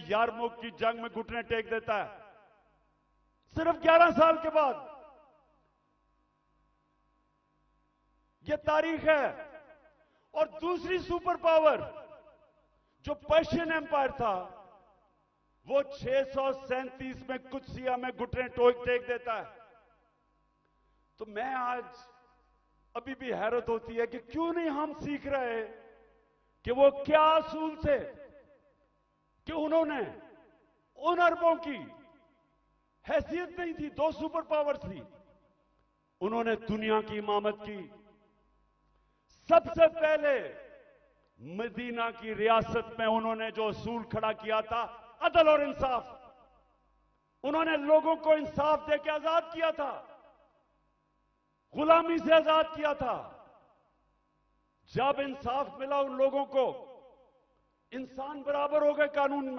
यारमुख की जंग में घुटने टेक देता है, सिर्फ 11 साल के बाद। यह तारीख है। और दूसरी सुपर पावर जो पर्शियन एम्पायर था, वो 637 में कुत्सिया में घुटने टेक देता है। तो मैं आज अभी भी हैरत होती है कि क्यों नहीं हम सीख रहे कि वो क्या असूल थे कि उन्होंने उन अरबों की हैसियत नहीं थी, 2 सुपर पावर्स थी, उन्होंने दुनिया की इमामत की। सबसे पहले मदीना की रियासत में उन्होंने जो असूल खड़ा किया था, अदल और इंसाफ, उन्होंने लोगों को इंसाफ देकर आजाद किया था, गुलामी से आजाद किया था। जब इंसाफ मिला उन लोगों को, इंसान बराबर हो गए कानून में।